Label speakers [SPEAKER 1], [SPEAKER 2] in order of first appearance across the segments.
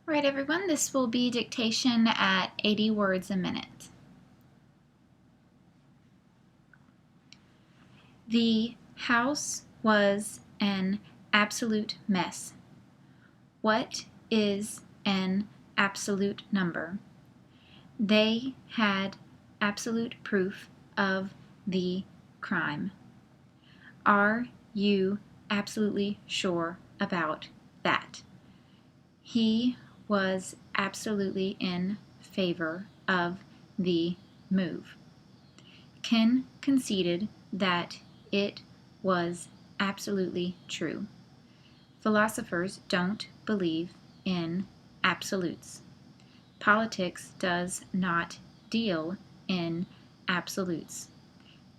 [SPEAKER 1] All right, everyone, this will be dictation at 80 words a minute. The house was an absolute mess. What is an absolute number? They had absolute proof of the crime. Are you absolutely sure about that? He was absolutely in favor of the move. Ken conceded that it was absolutely true. Philosophers don't believe in absolutes. Politics does not deal in absolutes.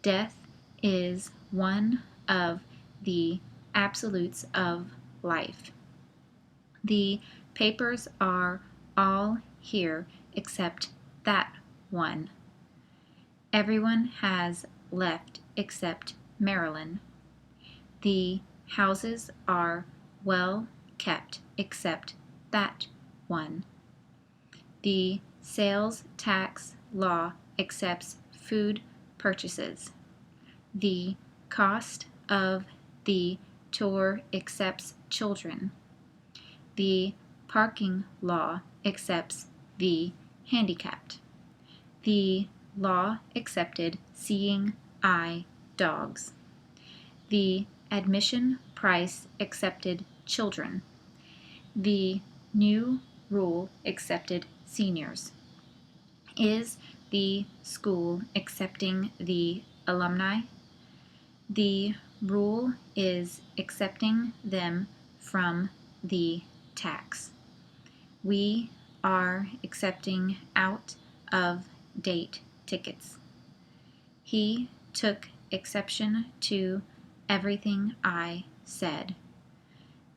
[SPEAKER 1] Death is one of the absolutes of life. The papers are all here except that one. Everyone has left except Marilyn. The houses are well kept except that one. The sales tax law accepts food purchases. The cost of the tour accepts children. The parking law accepts the handicapped. The law accepted seeing eye dogs. The admission price accepted children. The new rule accepted seniors. Is the school accepting the alumni? The rule is accepting them from the tax. We are accepting out of date tickets. He took exception to everything I said.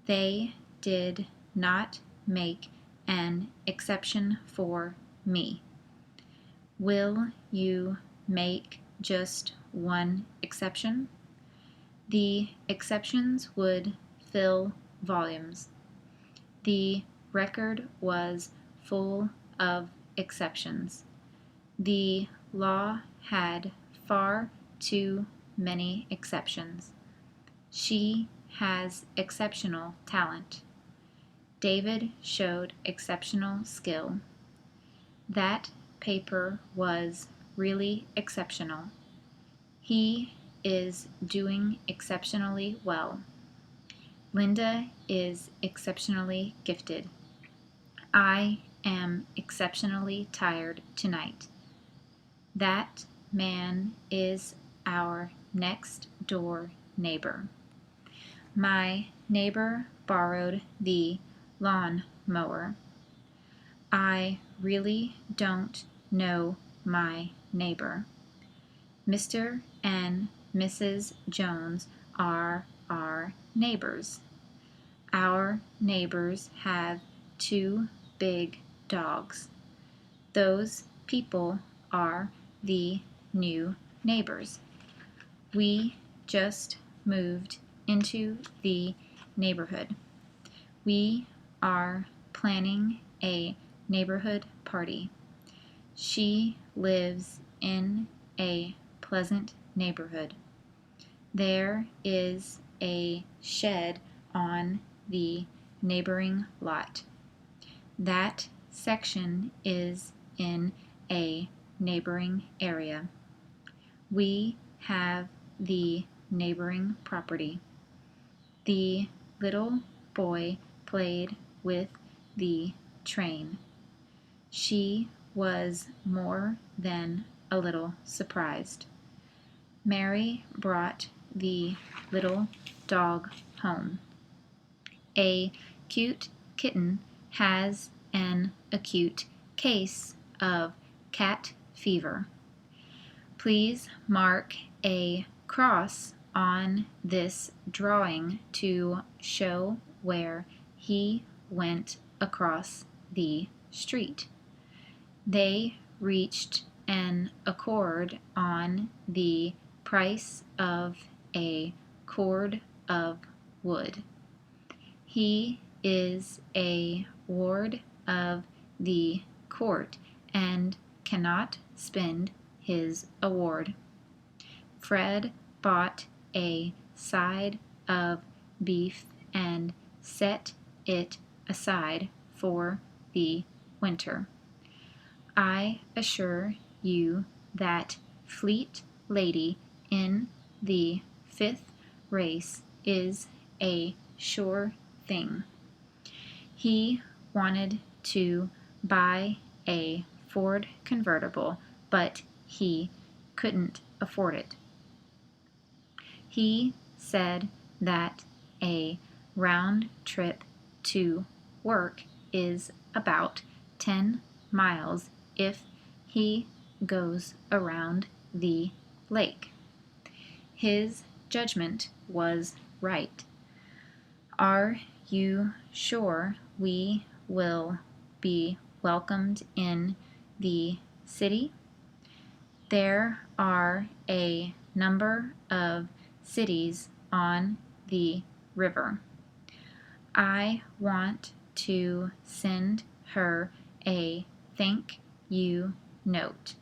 [SPEAKER 1] They did not make an exception for me. Will you make just one exception? The exceptions would fill volumes. The record was full of exceptions. The law had far too many exceptions. She has exceptional talent. David showed exceptional skill. That paper was really exceptional. He is doing exceptionally well. Linda is exceptionally gifted. I am exceptionally tired tonight. That man is our next door neighbor. My neighbor borrowed the lawn mower. I really don't know my neighbor. Mr. and Mrs. Jones are our neighbors. Our neighbors have 2 big dogs. Those people are the new neighbors. We just moved into the neighborhood. We are planning a neighborhood party. She lives in a pleasant neighborhood. There is a shed on the neighboring lot. That section is in a neighboring area. We have the neighboring property. The little boy played with the train. She was more than a little surprised. Mary brought the little dog home. A cute kitten has an acute case of cat fever. Please mark a cross on this drawing to show where he went across the street. They reached an accord on the price of a cord of wood. He is a ward of the court and cannot spend his award. Fred bought a side of beef and set it aside for the winter. I assure you that fleet lady in the 5th race is a sure thing. He wanted to buy a Ford convertible, but he couldn't afford it. He said that a round trip to work is about 10 miles if he goes around the lake. His judgment was right. Are you sure we will be welcomed in the city? There are a number of cities on the river. I want to send her a thank you note.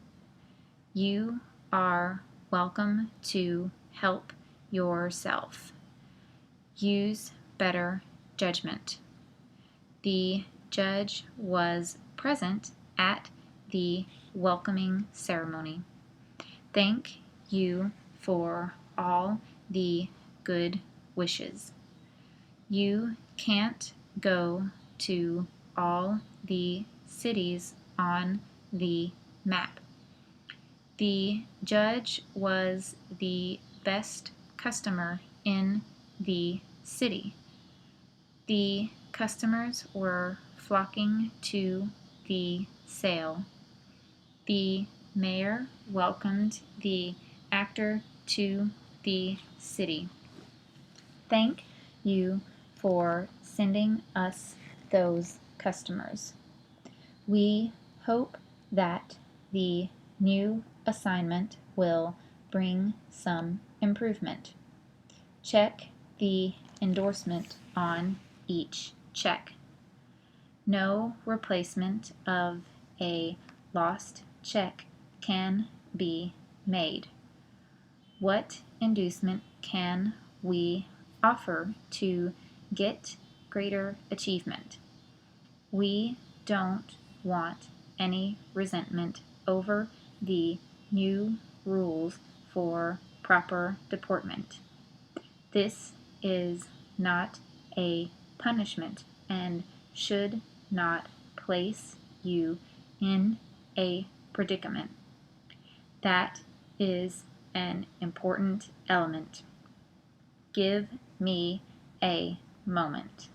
[SPEAKER 1] You are welcome to help yourself. Use better judgment. The judge was present at the welcoming ceremony. Thank you for all the good wishes. You can't go to all the cities on the map. The judge was the best customer in the city. The customers were flocking to the sale. The mayor welcomed the actor to the city. Thank you for sending us those customers. We hope that the new assignment will bring some improvement. Check the endorsement on each check. No replacement of a lost check can be made. What inducement can we offer to get greater achievement? We don't want any resentment over the new rules for proper deportment. This is not a punishment and should not place you in a predicament. That is an important element. Give me a moment.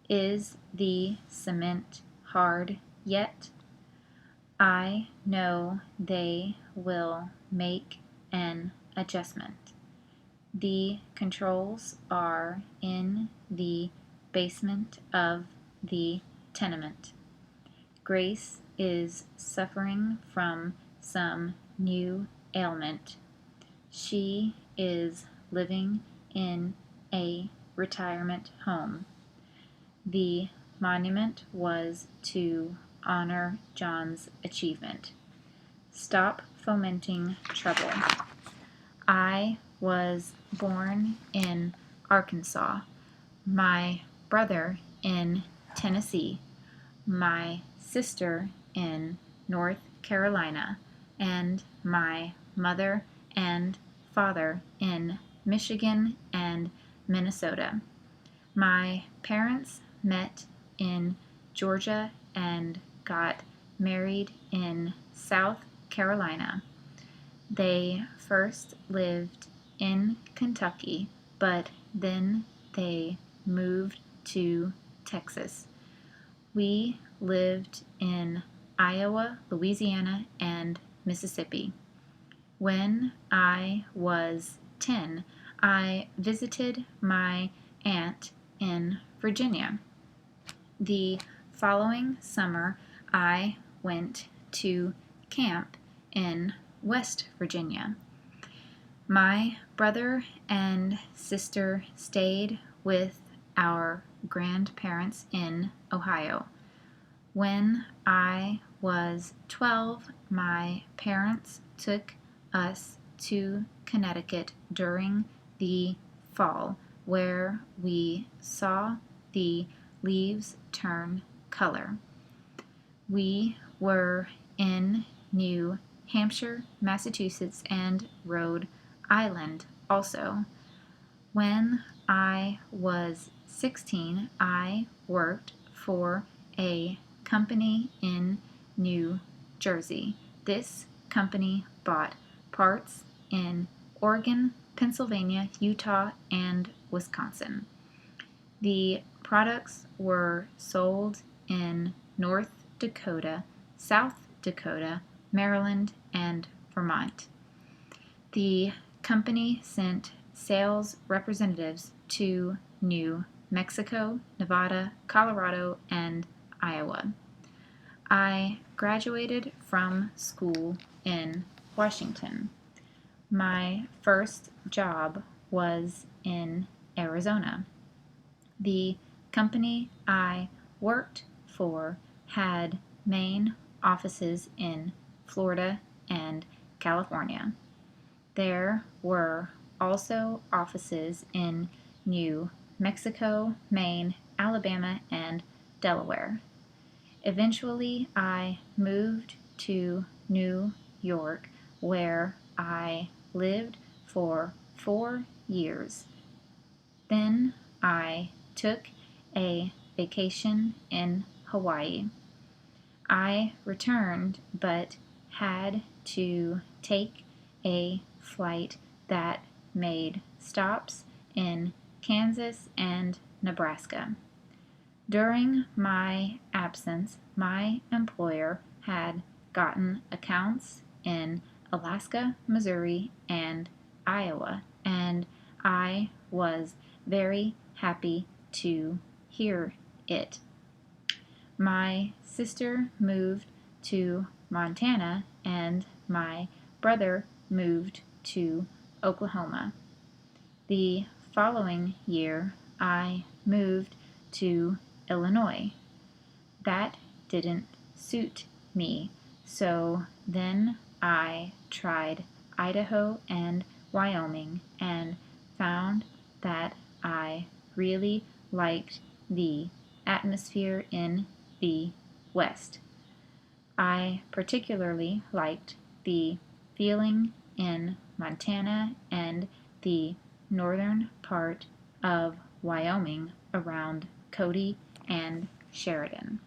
[SPEAKER 1] Is the cement hard yet? I know they will make an adjustment. The controls are in the basement of the tenement. Grace is suffering from some new ailment. She is living in a retirement home. The monument was to honor John's achievement. Stop fomenting trouble. I was born in Arkansas, my brother in Tennessee, my sister in North Carolina, and my mother and father in Michigan and Minnesota. My parents met in Georgia and got married in South Carolina. They first lived in Kentucky, but then they moved to Texas. We lived in Iowa, Louisiana, and Mississippi. When I was 10, I visited my aunt in Virginia. The following summer, I went to camp in West Virginia. My brother and sister stayed with our grandparents in Ohio. When I was 12, my parents took us to Connecticut during the fall, where we saw the leaves turn color. We were in New Hampshire, Massachusetts, and Rhode Island also. When I was 16, I worked for a company in New Jersey. This company bought parts in Oregon, Pennsylvania, Utah, and Wisconsin. The products were sold in North Dakota, South Dakota, Maryland, and Vermont. The company sent sales representatives to New Mexico, Nevada, Colorado, and Iowa. I graduated from school in Washington. My first job was in Arizona. The company I worked for had main offices in Florida and California. There were also offices in New Mexico, Maine, Alabama, and Delaware. Eventually, I moved to New York, where I lived for 4 years. Then I took a vacation in Hawaii. I returned but had to take a flight that made stops in Kansas and Nebraska. During my absence, my employer had gotten accounts in Alaska, Missouri, and Iowa, and I was very happy to hear it. My sister moved to Montana, and my brother moved to Oklahoma. The following year, I moved to Illinois. That didn't suit me, so then I tried Idaho and Wyoming and found that I really liked the atmosphere in the West. I particularly liked the feeling in Montana and the northern part of Wyoming around Cody and Sheridan.